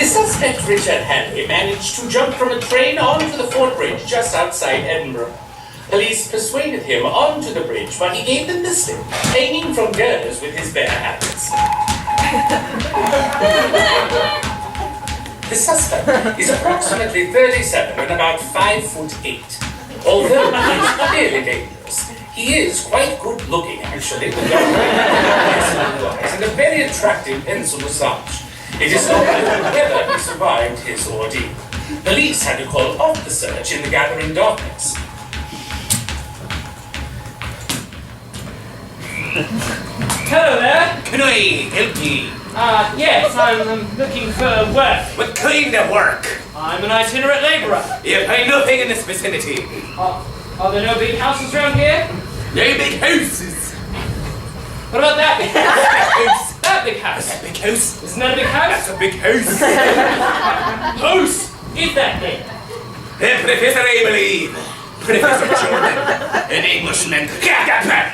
The suspect, Richard Hanley, managed to jump from a train onto the Fort Bridge just outside Edinburgh. Police persuaded him onto the bridge, but he gave them the slip, hanging from girders with his bare hands. The suspect is approximately 37 and about 5'8". Although he is clearly dangerous, he is quite good looking actually, with dark eyes and a very attractive pencil moustache. It is not known whether he survived his ordeal. Police had to call off the search in the gathering darkness. Hello there. Can I help you? Yes, I'm looking for work. What kind of work? I'm an itinerant labourer. You find nothing in this vicinity. Are there no big houses around here? No big houses. What about that big house? House. That big house. That big house. Isn't that a big house? That's a big house. House is that big? The Professor, I believe. Professor Jordan. An Englishman. An Englishman?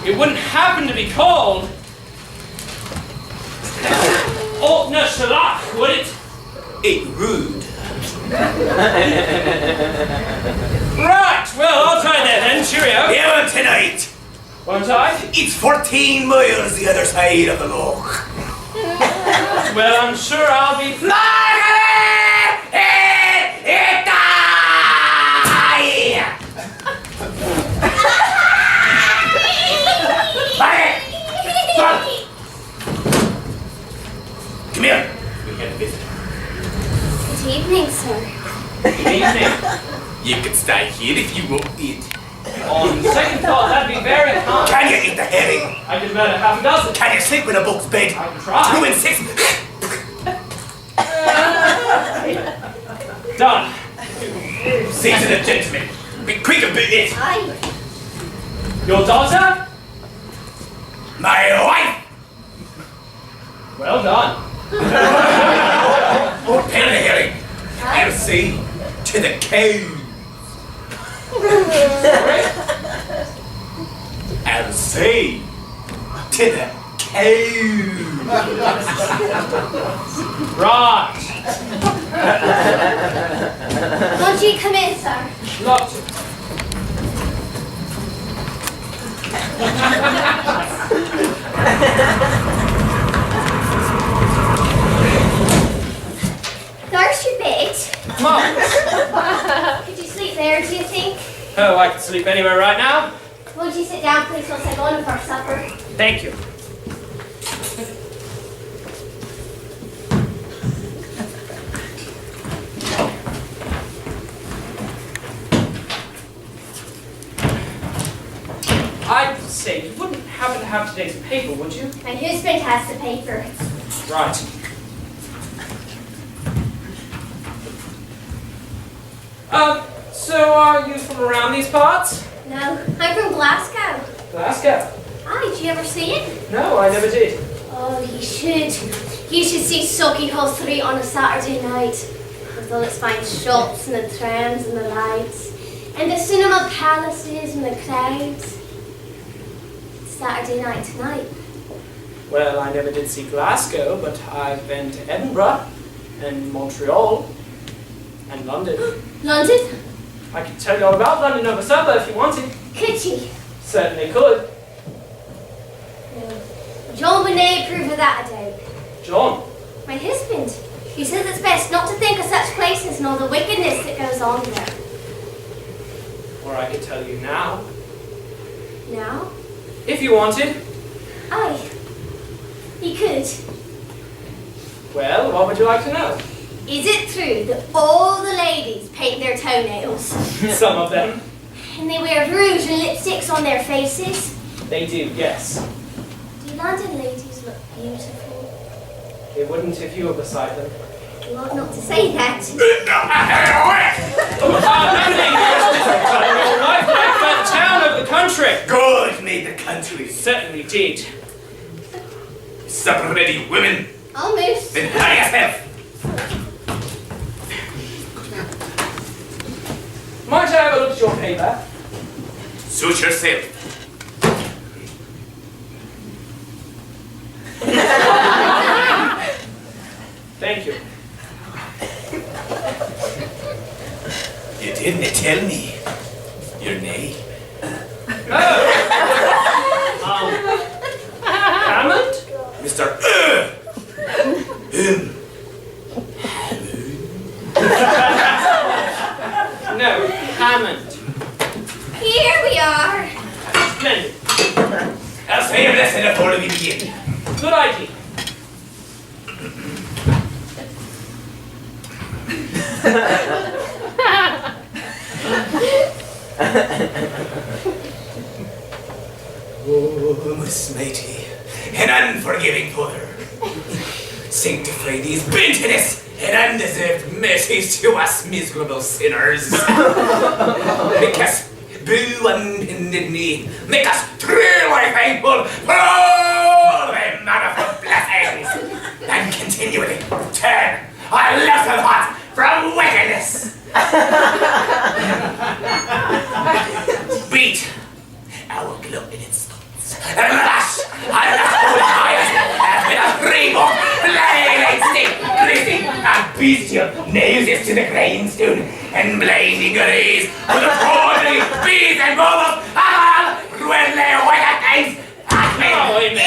It wouldn't happen to be called Altna Shalach, would it? It rude. Right, well, I'll try that then. Cheerio. You want tonight? Won't I? It's 14 miles the other side of the loch. Well, I'm sure I'll be... Come here. We had a visitor. Good evening, sir. Good evening. You can stay here if you want it. On second thought, that'd be very kind. Can you eat the herring? I could about half a dozen. Can you sleep in a book's bed? I can try. 2 and 6. Done. Season the gentleman. Be quick about it. Aye. Your daughter? My wife. Well done. Pen the herring. I'll see to the cow. Sorry? I'll say to the cow. Right. Won't you come in, sir? Lots. There's your bed. Mom. Could you sleep there, do you think? Oh, I can sleep anywhere right now. Won't you sit down, please, whilst I go on for supper? Thank you. I'd say you wouldn't happen to have today's paper, would you? My husband has the paper. Right. So are you from around these parts? No, I'm from Glasgow. Glasgow? Aye, did you ever see it? No, I never did. Oh, you should. You should see Sauchiehall Street on a Saturday night. With all its fine shops and the trams and the lights. And the cinema palaces and the crowds. It's Saturday night tonight. Well, I never did see Glasgow, but I've been to Edinburgh and Montreal and London. London? I could tell you all about London over supper if you wanted. Could you? Certainly could. No. John would not approve of that, I doubt. John? My husband. He says it's best not to think of such places and all the wickedness that goes on there. Or I could tell you now. Now? If you wanted. Aye. He could. Well, what would you like to know? Is it true that all the ladies paint their toenails? Some of them. And they wear rouge and lipsticks on their faces? They do, yes. Do London ladies look beautiful? They wouldn't if you were beside them. You ought not to say that. Your wife liked that town of the country. God made the country. Certainly did. Supper ready, women. Almost. Then hurry yourself. Might I have a look at your paper? Suit yourself. didn't tell me your name. Hammond? Mr. No, Hammond. Here we are. Splendid. I'll save this before we begin. Good idea. Oh, most mighty and unforgiving Father, sanctify these bitterness and undeserved mercies to us miserable sinners. Make us boo unhindered knee, make us truly thankful for all thy manifold blessings, and continually turn our little heart from wickedness. Beat our gluttonous thoughts, and lash our holy eyes with a reebok, flaming stick, greasing our bestial noses to the grindstone, and blinding your eyes with the tawdry beads and bubbles of all worldly wicked things. Amen.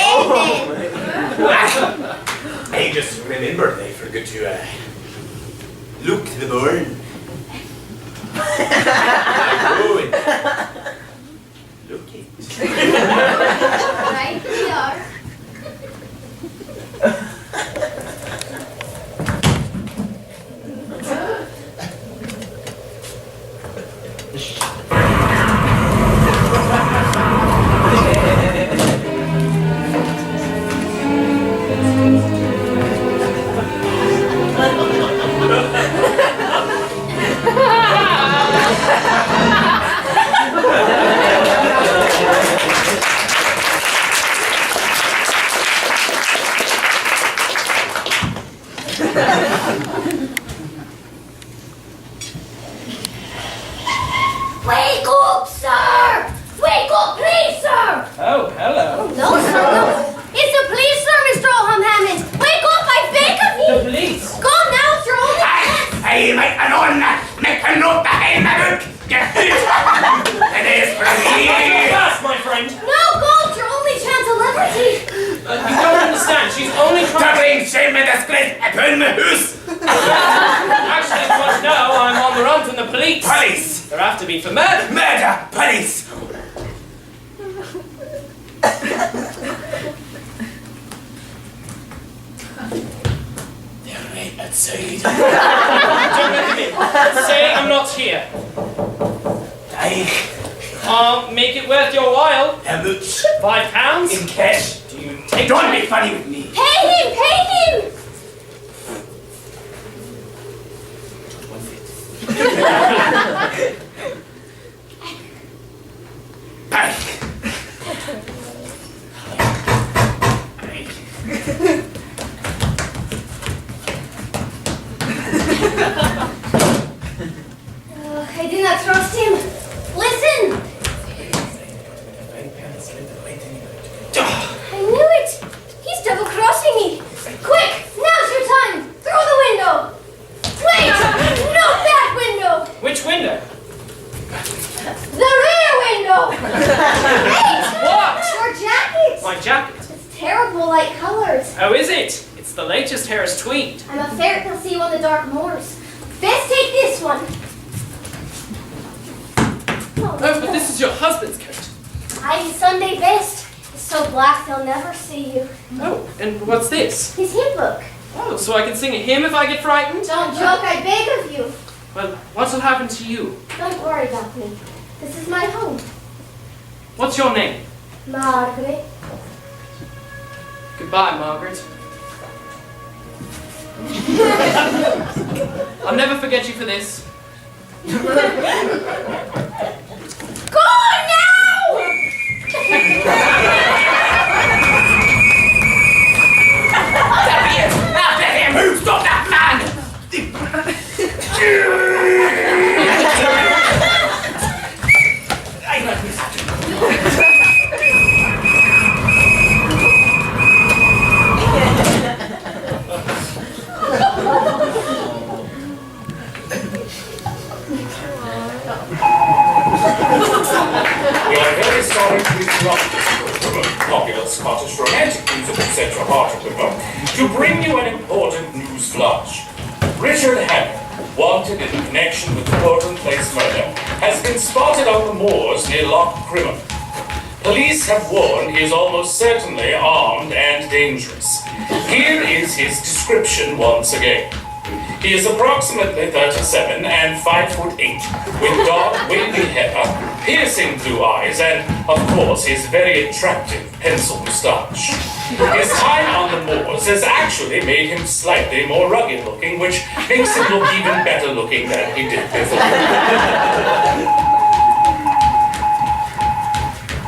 I just remembered I forgot to look the burn. Look it. Right we are. Wake up, sir! Wake up, please, sir! Oh, hello. No, sir, no. It's the police, sir, Mr. O'Ham Hammond. Wake up, I beg of The you. police. Go now, it's your only chance. I might alone make a note behind the book. It is for me. Fast, my friend. No, go, it's your only chance of liberty. You don't understand. She's only To trying bring shame and disgrace upon my house. Actually, you must know I'm on the run from the police. Police. They're after me for murder. Murder. Police. They're right outside. Don't let them in. Say I'm not here. I'll make it worth your while. How much? £5? In cash. Do you take Don't be funny with me. Pay him, pay him. Back. I did not trust him. Listen. I knew it. He's double-crossing me. Quick, now's your time. Through the window. Wait, not that window. Which window? The rear window. Wait. What? Your jacket. My jacket. It's terrible light colors. Oh, is it? It's the latest Harris tweed. I'm a ferret they'll see you on the dark moors. Best take this one. Oh, but this is your husband's coat. I'm Sunday best. It's so black they'll never see you. Oh, and what's this? His hymn book. Oh, so I can sing a hymn if I get frightened? Don't joke, I beg of you. Well, what'll happen to you? Don't worry about me. This is my home. What's your name? Margaret. Goodbye, Margaret. I'll never forget you for this. Go on now! There he is. After him. Who stopped that man? I let this however, to bring you an important news flash. Richard Hammond, wanted in connection with the Portland Place murder, has been spotted on the moors near Loch Crimmen. Police have warned he is almost certainly armed and dangerous. Here is his description once again. He is approximately 37 and 5'8", with dark wavy hair, piercing blue eyes, and, of course, his very attractive pencil moustache. His time on the moors has actually made him slightly more rugged looking, which makes him look even better looking than he did before.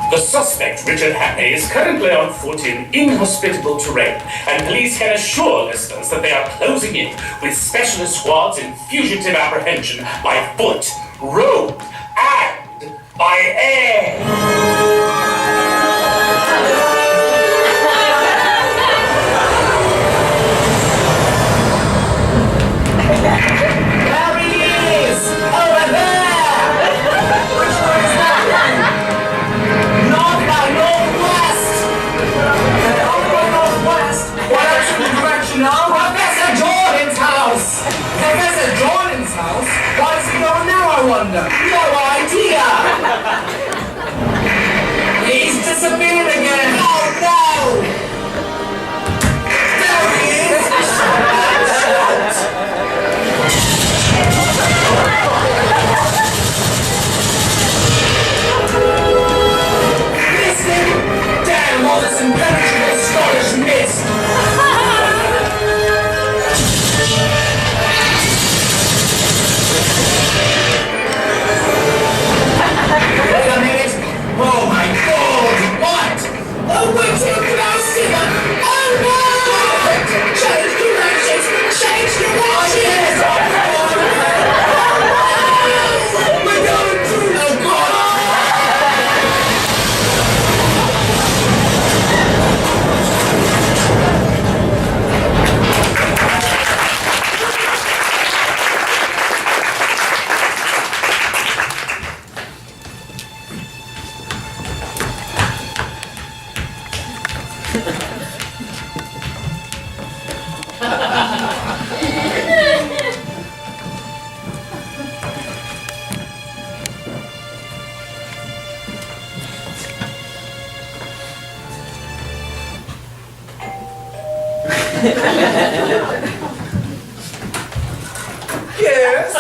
The suspect, Richard Hammond, is currently on foot in inhospitable terrain, and police can assure listeners that they are closing in with specialist squads in fugitive apprehension by foot, road, and by air. I wonder. No idea! He's disappeared again! Oh no! There he is! Listen! Damn all this impenetrable Scottish mist! Oh my God! What? A witch singer! Oh no! Change directions! Change directions! We're going through the God! Yes?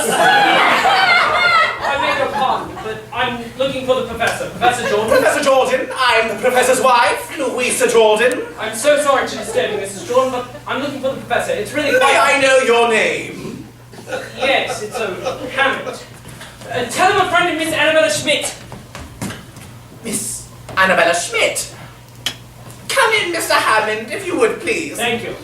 I beg your pardon, but I'm looking for the professor. Professor Jordan? Professor Jordan, I'm the professor's wife, Louisa Jordan. I'm so sorry to disturb you, Mrs. Jordan, but I'm looking for the professor. It's really quite... May I know your name? Yes, it's Hammond. Tell him a friend of Miss Annabella Schmidt. Miss Annabella Schmidt. Come in, Mr. Hammond, if you would, please. Thank you.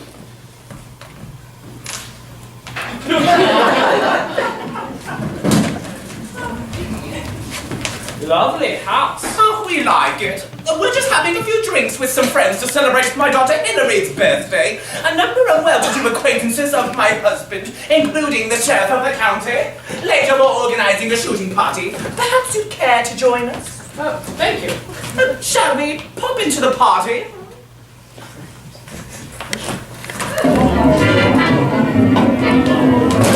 Lovely house. Oh, we like it. We're just having a few drinks with some friends to celebrate my daughter Hillary's birthday. A number of well-to-do acquaintances of my husband, including the sheriff of the county. Later we're organizing a shooting party. Perhaps you'd care to join us? Oh, thank you. Shall we pop into the party?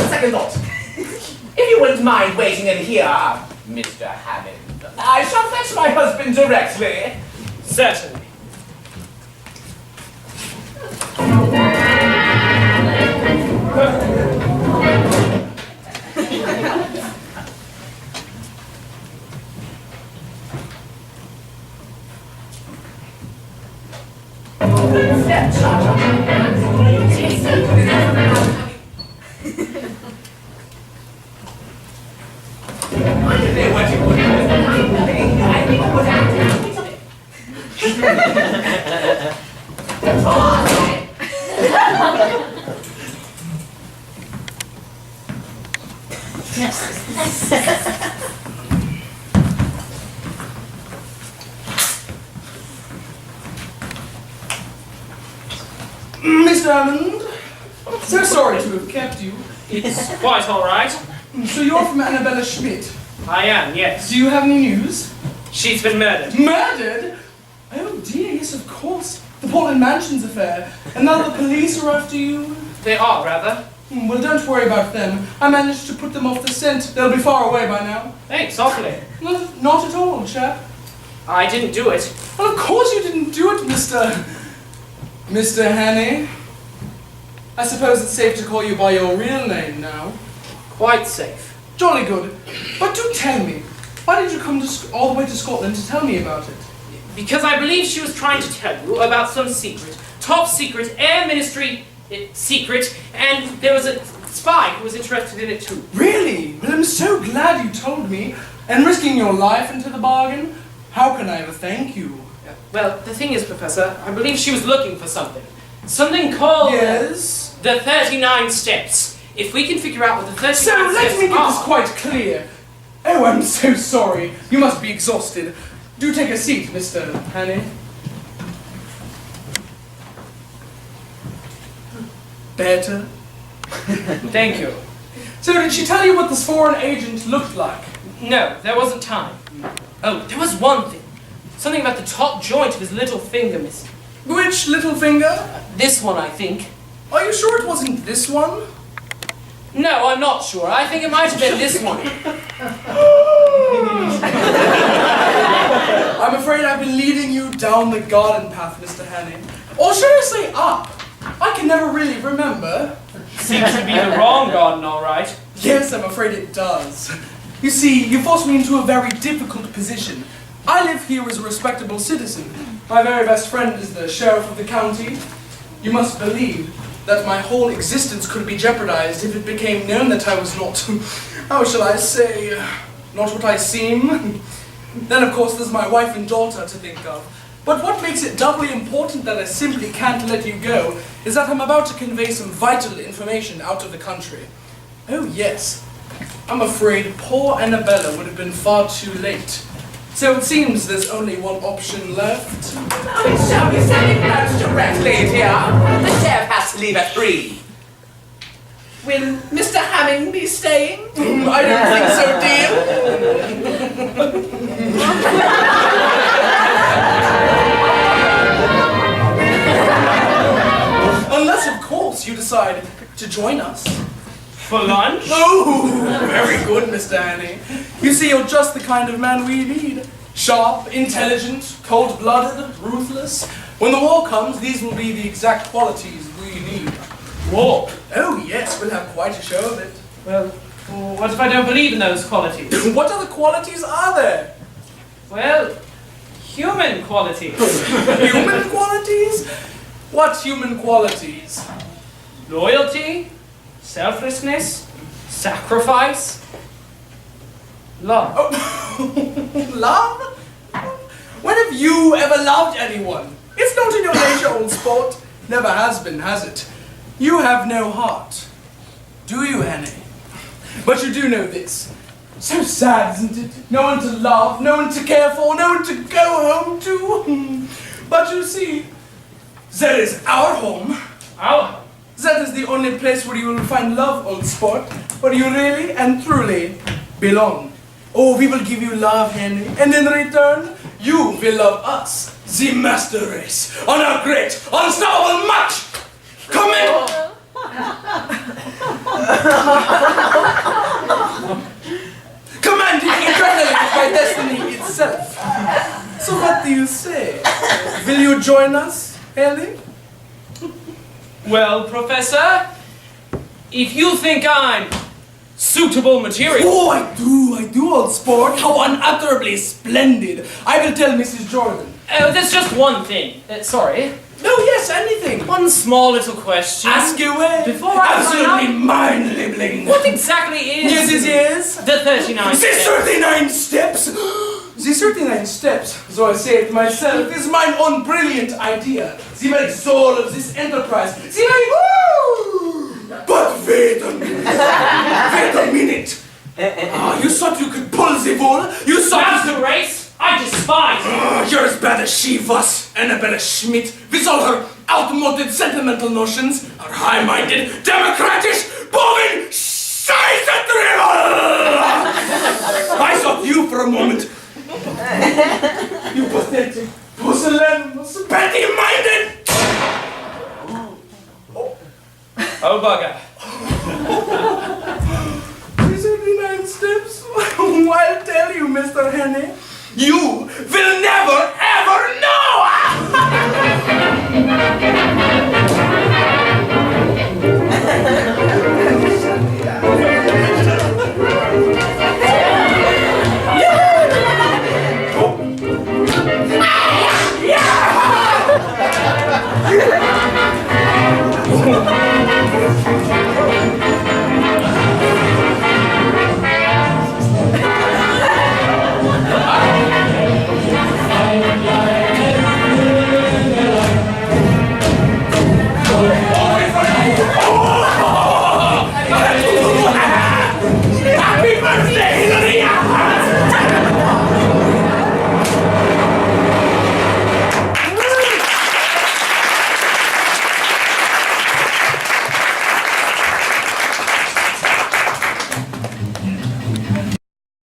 Second thought. If you wouldn't mind waiting in here, Mr. Hammond, I shall fetch my husband directly. Certainly. Mr. Hammond, so sorry to have kept you. It's quite all right. So you're from Annabella Schmidt. I am, yes. Do you have any news? She's been murdered. Murdered? Oh dear, yes, of course. The the Portland Mansions affair, and now the police are after you. They are, rather. Well, don't worry about them. I managed to put them off the scent. They'll be far away by now. Thanks, awfully. Not at all, chap. I didn't do it. Well, of course you didn't do it, Mr. Hanny. I suppose it's safe to call you by your real name now. Quite safe. Jolly good. But do tell me, why did you come all the way to Scotland to tell me about it? Because I believe she was trying to tell you about some secret, top secret, Air Ministry secret, and there was a spy who was interested in it too. Really? Well, I'm so glad you told me, and risking your life into the bargain. How can I ever thank you? Well, the thing is, Professor, I believe she was looking for something. Something called Yes? the 39 steps. If we can figure out what the 39 So steps let me get are... this quite clear. Oh, I'm so sorry. You must be exhausted. Do take a seat, Mr. Hanny. Better. Thank you. So did she tell you what this foreign agent looked like? No, there wasn't time. Oh, there was one thing. Something about the top joint of his little finger missing. Which little finger? This one, I think. Are you sure it wasn't this one? No, I'm not sure. I think it might have been this one. I'm afraid I've been leading you down the garden path, Mr. Hanny. Or should I say up? I can never really remember. Seems to be the wrong garden, all right. Yes, I'm afraid it does. You see, you forced me into a very difficult position. I live here as a respectable citizen. My very best friend is the sheriff of the county. You must believe that my whole existence could be jeopardized if it became known that I was not, how shall I say, not what I seem. Then, of course, there's my wife and daughter to think of. But what makes it doubly important that I simply can't let you go is that I'm about to convey some vital information out of the country. Oh, yes. I'm afraid poor Annabella would have been far too late. So it seems there's only one option left. We shall be sending lunch directly here. The chef has to leave at 3. Will Mr. Hamming be staying? I don't think so, dear. Unless, of course, you decide to join us. For lunch? Oh, very good, Mr. Hanny. You see, you're just the kind of man we need. Sharp, intelligent, cold-blooded, ruthless. When the war comes, these will be the exact qualities we need. War? Oh, yes, we'll have quite a show of it. Well, what if I don't believe in those qualities? What other qualities are there? Well, human qualities. Human qualities? What human qualities? Loyalty, selflessness, sacrifice, love. Oh, love? When have you ever loved anyone? It's not in your nature, old sport. Never has been, has it? You have no heart. Do you, Annie? But you do know this. So sad, isn't it? No one to love, no one to care for, no one to go home to. But you see, that is our home. Our home? That is the only place where you will find love, old sport, where you really and truly belong. Oh, we will give you love, Henry, and in return, you will love us, the master race, on our great, unstoppable march! Come in! Commanding eternally by destiny itself. So what do you say? Will you join us, Henry? Well, Professor, if you think I'm suitable material... Oh, I do, old sport. How unutterably splendid. I will tell Mrs. Jordan. There's just one thing. Sorry. No, yes, anything. One small little question. Ask away. Before I Absolutely find mind-libling. What exactly is... Yes. The 39 The steps? 39 steps? The 39 steps, so I say it myself, is mine own brilliant idea. The very soul of this enterprise. The very... But wait a minute. Wait a minute. You thought you could pull the wool? You thought... That's the race I despise. You're as bad as she was, Annabella Schmidt, with all her outmoded sentimental notions, her high-minded, democratic, bovine, scheiße-drivel! I thought you for a moment. You pathetic, pusillanimous, petty-minded Oh, bugger. 39 steps? I'll tell you, Mr. Henny. You will never,